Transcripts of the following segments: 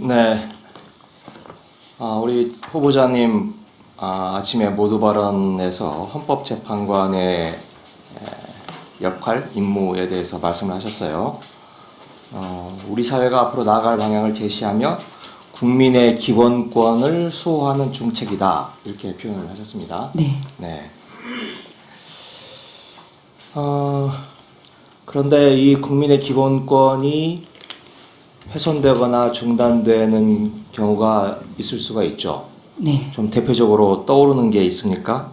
네, 우리 후보자님 아침에 모두 발언에서 헌법재판관의 역할, 임무에 대해서 말씀을 하셨어요. 우리 사회가 앞으로 나아갈 방향을 제시하며 국민의 기본권을 수호하는 중책이다, 이렇게 표현을 하셨습니다. 네. 네. 그런데 이 국민의 기본권이 훼손되거나 중단되는 경우가 있을 수가 있죠. 네. 좀 대표적으로 떠오르는 게 있습니까?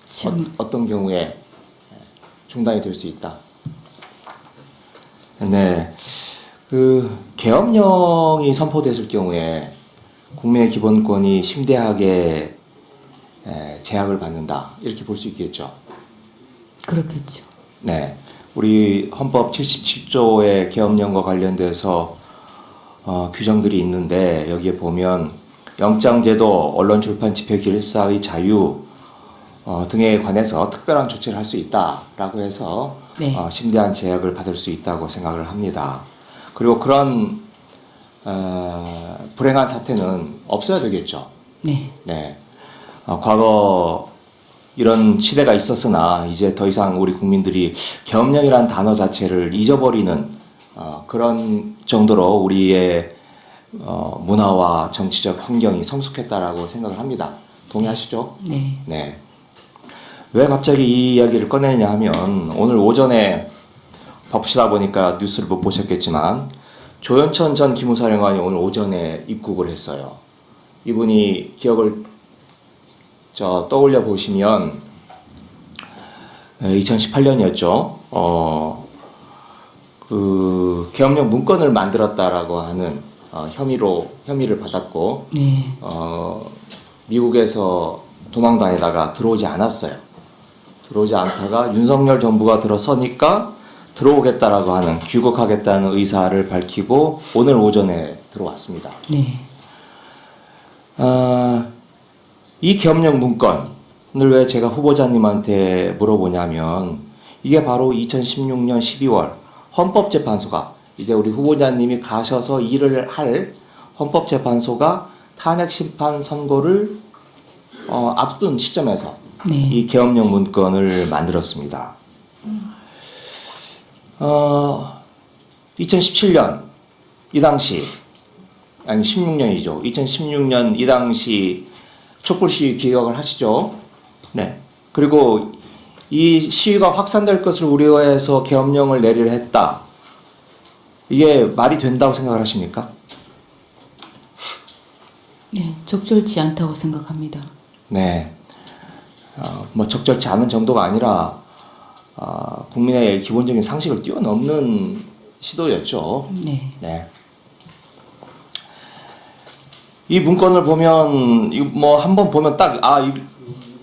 지금 어떤 경우에 중단이 될 수 있다. 네. 계엄령이 선포됐을 경우에 국민의 기본권이 심대하게 제약을 받는다, 이렇게 볼 수 있겠죠. 그렇겠죠. 네. 우리 헌법 77조의 계엄령과 관련돼서 규정들이 있는데, 여기에 보면 영장제도, 언론 출판 집회 길사의 자유 등에 관해서 특별한 조치를 할 수 있다라고 해서 네. 심대한 제약을 받을 수 있다고 생각을 합니다. 그리고 그런 불행한 사태는 없어야 되겠죠. 네. 네. 과거 이런 시대가 있었으나 이제 더 이상 우리 국민들이 계엄령이라는 단어 자체를 잊어버리는 그런 정도로 우리의 문화와 정치적 환경이 성숙했다라고 생각을 합니다. 동의하시죠? 네. 네. 왜 갑자기 이 이야기를 꺼내느냐 하면, 오늘 오전에 바쁘시다 보니까 뉴스를 못 보셨겠지만 조현천 전 기무사령관이 오늘 오전에 입국을 했어요. 이분이 기억을 떠올려 보시면 2018년이었죠. 계엄령 문건을 만들었다라고 하는 혐의를 받았고, 네. 미국에서 도망 다니다가 들어오지 않았어요. 들어오지 않다가 윤석열 정부가 들어서니까 들어오겠다라고 하는, 귀국하겠다는 의사를 밝히고 오늘 오전에 들어왔습니다. 네. 이 계엄령 문건을 왜 제가 후보자님한테 물어보냐면, 이게 바로 2016년 12월 헌법재판소가, 이제 우리 후보자님이 가셔서 일을 할 헌법재판소가 탄핵심판 선고를 앞둔 시점에서 네. 이 계엄령 문건을 만들었습니다. 2017년 이 당시, 아니 16년이죠. 2016년 이 당시 촛불 시위 기억을 하시죠? 네. 그리고 이 시위가 확산될 것을 우려해서 계엄령을 내리려 했다. 이게 말이 된다고 생각을 하십니까? 네. 적절치 않다고 생각합니다. 네. 뭐 적절치 않은 정도가 아니라 국민의 기본적인 상식을 뛰어넘는 시도였죠. 네. 네. 이 문건을 보면, 뭐 한번 보면 딱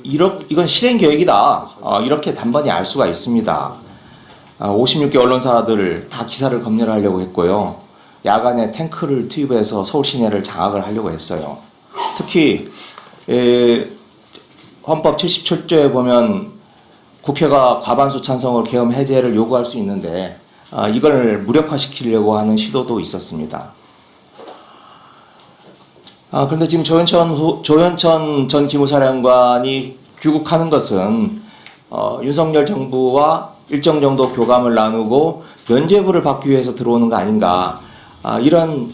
이건 실행 계획이다, 이렇게 단번에 알 수가 있습니다. 56개 언론사들 다 기사를 검열하려고 했고요. 야간에 탱크를 투입해서 서울 시내를 장악을 하려고 했어요. 특히 헌법 77조에 보면 국회가 과반수 찬성으로 계엄 해제를 요구할 수 있는데, 이걸 무력화시키려고 하는 시도도 있었습니다. 그런데 지금 조현천 전 기무사령관이 귀국하는 것은 윤석열 정부와 일정 정도 교감을 나누고 면죄부를 받기 위해서 들어오는 거 아닌가, 이런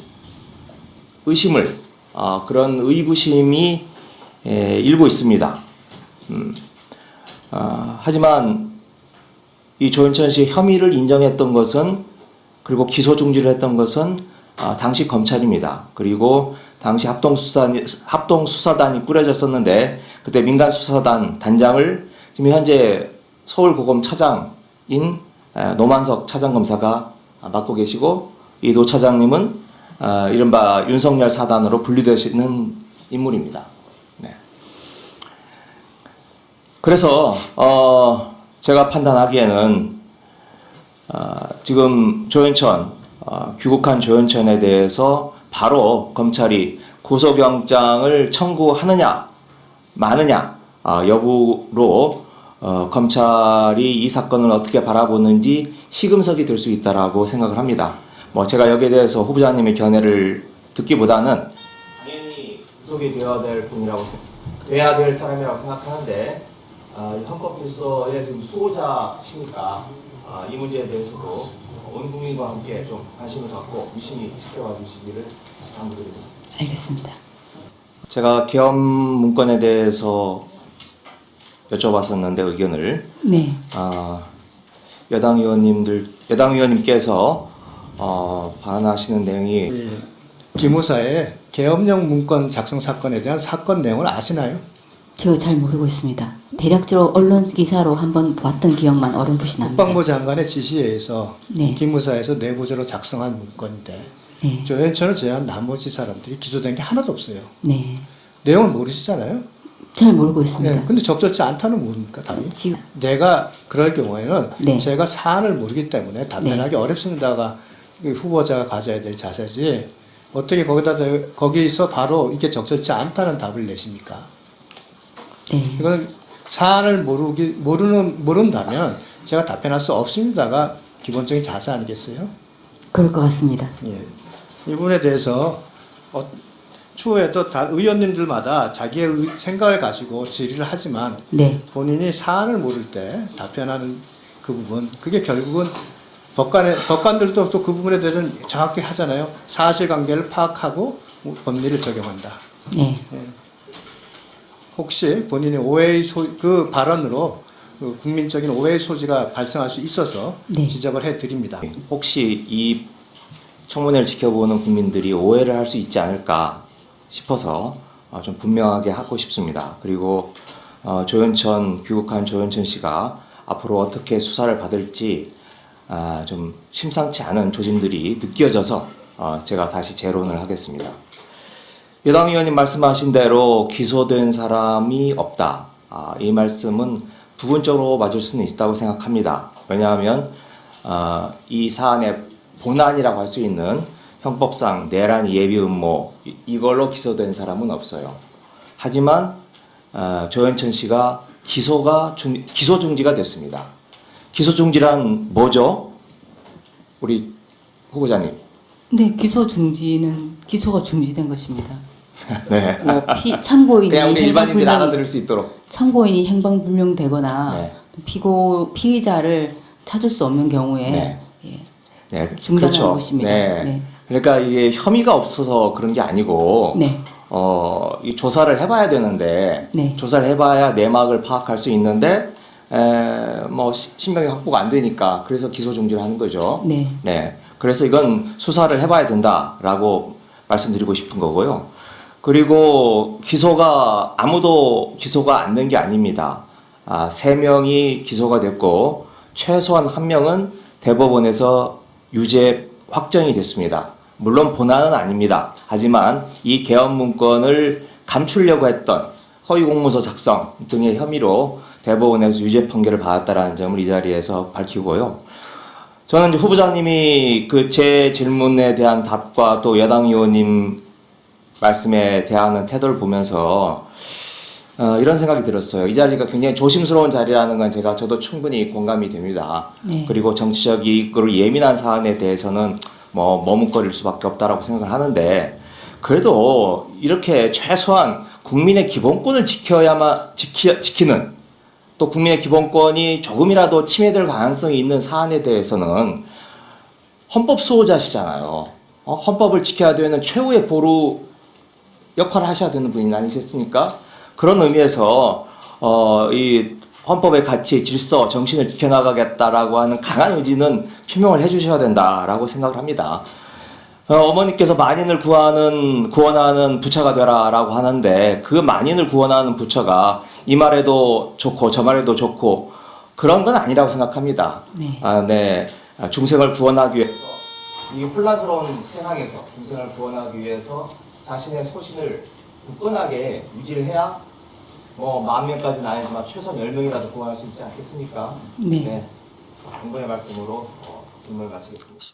의심을, 그런 의구심이 일고 있습니다. 하지만 이 조현천 씨의 혐의를 인정했던 것은, 그리고 기소 중지를 했던 것은 당시 검찰입니다. 그리고 당시 합동수사단이 꾸려졌었는데, 그때 민간수사단 단장을 지금 현재 서울고검 차장인 노만석 차장검사가 맡고 계시고, 이 노 차장님은 이른바 윤석열 사단으로 분류되시는 인물입니다. 네. 그래서 제가 판단하기에는 지금 귀국한 조현천에 대해서 바로 검찰이 구속영장을 청구하느냐 마느냐 여부로 검찰이 이 사건을 어떻게 바라보는지 시금석이 될 수 있다라고 생각을 합니다. 뭐 제가 여기에 대해서 후보자님의 견해를 듣기보다는 당연히 구속이 돼야 될 사람이라고 생각하는데 이 헌법질서의 지금 수호자시니까 이 문제에 대해서도 온 국민과 함께 좀 관심을 갖고 유심히 지켜봐 주시기를 당부드립니다. 알겠습니다. 제가 계엄 문건에 대해서 여쭤봤었는데 의견을 네. 여당 의원님께서 발언하시는 내용이 기무사의 계엄령 문건 작성 사건에 대한 사건 내용을 아시나요? 제가 잘 모르고 있습니다. 대략적으로 언론 기사로 한번 봤던 기억만 어렴풋이 납니다. 국방부 장관의 지시에 의해서 네. 기무사에서 내부적으로 작성한 문건인데 네. 조현천을 제외한 나머지 사람들이 기소된 게 하나도 없어요. 네. 내용을 모르시잖아요. 잘 모르고 있습니다. 네, 근데 적절치 않다는 뭡니까 답이? 지금 내가 그럴 경우에는 네. 제가 사안을 모르기 때문에 답변하기 어렵습니다가 후보자가 가져야 될 자세지 어떻게 거기서 바로 이게 적절치 않다는 답을 내십니까? 네. 이거는 사안을 모른다면 제가 답변할 수 없습니다가 기본적인 자세 아니겠어요? 그럴 것 같습니다. 예. 이 부분에 대해서 추후에도 다 의원님들마다 자기의 생각을 가지고 질의를 하지만 네. 본인이 사안을 모를 때 답변하는 그 부분, 그게 결국은 법관들도 또 그 부분에 대해서는 정확히 하잖아요. 사실관계를 파악하고 법리를 적용한다. 네. 예. 혹시 본인의 오해의 그 발언으로 그 국민적인 오해의 소지가 발생할 수 있어서 네. 지적을 해드립니다. 혹시 이 청문회를 지켜보는 국민들이 오해를 할 수 있지 않을까 싶어서 좀 분명하게 하고 싶습니다. 그리고 귀국한 조현천 씨가 앞으로 어떻게 수사를 받을지 좀 심상치 않은 조짐들이 느껴져서 제가 다시 재론을 하겠습니다. 여당 의원님 말씀하신 대로 기소된 사람이 없다. 이 말씀은 부분적으로 맞을 수는 있다고 생각합니다. 왜냐하면 이 사안의 본안이라고 할 수 있는 형법상 내란 예비 음모 이걸로 기소된 사람은 없어요. 하지만 조현천 씨가 기소 중지가 됐습니다. 기소 중지란 뭐죠? 우리 후보자님. 네, 기소가 중지된 것입니다. 네. 뭐 참고인이 그냥 우리 일반인들이 행방불명- 알아들을 수 있도록. 참고인이 행방불명되거나 네. 피의자를 찾을 수 없는 경우에 네. 예, 네, 중단하는 그렇죠. 것입니다. 네. 네. 그러니까 이게 혐의가 없어서 그런 게 아니고, 네. 이 조사를 해봐야 되는데, 네. 조사를 해봐야 내막을 파악할 수 있는데, 신병이 확보가 안 되니까, 그래서 기소 중지를 하는 거죠. 네. 네. 그래서 이건 수사를 해봐야 된다라고 말씀드리고 싶은 거고요. 그리고 아무도 기소가 안 된 게 아닙니다. 3명이 기소가 됐고, 최소한 1명은 대법원에서 유죄 확정이 됐습니다. 물론 본안은 아닙니다. 하지만 이 계엄 문건을 감추려고 했던 허위 공문서 작성 등의 혐의로 대법원에서 유죄 판결을 받았다라는 점을 이 자리에서 밝히고요. 저는 이제 후보자님이 제 질문에 대한 답과 또 여당 의원님 말씀에 대하는 태도를 보면서 이런 생각이 들었어요. 이 자리가 굉장히 조심스러운 자리라는 건 저도 충분히 공감이 됩니다. 네. 그리고 정치적이고 예민한 사안에 대해서는 머뭇거릴 수밖에 없다라고 생각을 하는데, 그래도 이렇게 최소한 국민의 기본권을 지키는, 또 국민의 기본권이 조금이라도 침해될 가능성이 있는 사안에 대해서는 헌법 수호자시잖아요. 헌법을 지켜야 되는 최후의 보루 역할을 하셔야 되는 분이 아니겠습니까? 그런 의미에서 이 헌법의 가치, 질서, 정신을 지켜나가겠다라고 하는 강한 의지는 표명을 해주셔야 된다라고 생각을 합니다. 어머니께서 만인을 구원하는 부처가 되라라고 하는데, 그 만인을 구원하는 부처가 이 말에도 좋고 저 말에도 좋고 그런 건 아니라고 생각합니다. 네. 네. 중생을 구원하기 위해서, 이 혼란스러운 세상에서 중생을 구원하기 위해서 자신의 소신을 굳건하게 유지를 해야 10,000명까지는 아니지만 최소한 10명이라도 구원할 수 있지 않겠습니까? 네. 당분의 말씀으로 질문을 마치겠습니다.